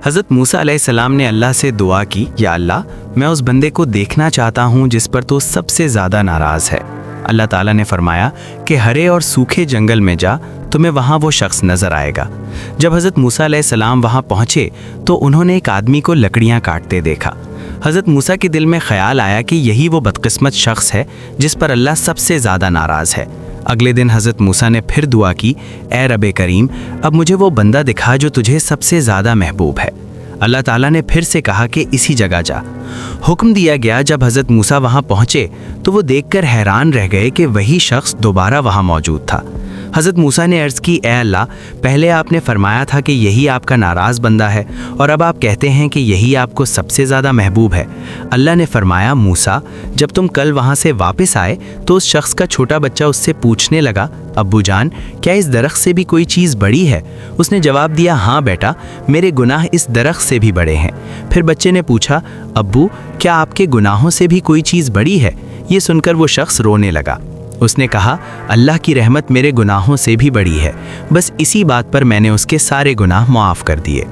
حضرت موسیٰ علیہ السلام نے اللہ سے دعا کی، یا اللہ میں اس بندے کو دیکھنا چاہتا ہوں جس پر تو سب سے زیادہ ناراض ہے۔ اللہ تعالیٰ نے فرمایا کہ ہرے اور سوکھے جنگل میں جا، تمہیں وہاں وہ شخص نظر آئے گا۔ جب حضرت موسیٰ علیہ السلام وہاں پہنچے تو انہوں نے ایک آدمی کو لکڑیاں کاٹتے دیکھا۔ حضرت موسیٰ کے دل میں خیال آیا کہ یہی وہ بدقسمت شخص ہے جس پر اللہ سب سے زیادہ ناراض ہے۔ اگلے دن حضرت موسیٰ نے پھر دعا کی، اے رب کریم، اب مجھے وہ بندہ دکھا جو تجھے سب سے زیادہ محبوب ہے۔ اللہ تعالیٰ نے پھر سے کہا کہ اسی جگہ جا۔ حکم دیا گیا۔ جب حضرت موسیٰ وہاں پہنچے تو وہ دیکھ کر حیران رہ گئے کہ وہی شخص دوبارہ وہاں موجود تھا۔ حضرت موسیٰ نے عرض کی، اے اللہ، پہلے آپ نے فرمایا تھا کہ یہی آپ کا ناراض بندہ ہے، اور اب آپ کہتے ہیں کہ یہی آپ کو سب سے زیادہ محبوب ہے۔ اللہ نے فرمایا، موسیٰ، جب تم کل وہاں سے واپس آئے تو اس شخص کا چھوٹا بچہ اس سے پوچھنے لگا، ابو جان، کیا اس درخت سے بھی کوئی چیز بڑی ہے؟ اس نے جواب دیا، ہاں بیٹا، میرے گناہ اس درخت سے بھی بڑے ہیں۔ پھر بچے نے پوچھا، ابو، کیا آپ کے گناہوں سے بھی کوئی چیز بڑی ہے؟ یہ سن کر وہ شخص رونے لگا۔ اس نے کہا، اللہ کی رحمت میرے گناہوں سے بھی بڑی ہے، بس اسی بات پر میں نے اس کے سارے گناہ معاف کر دیے۔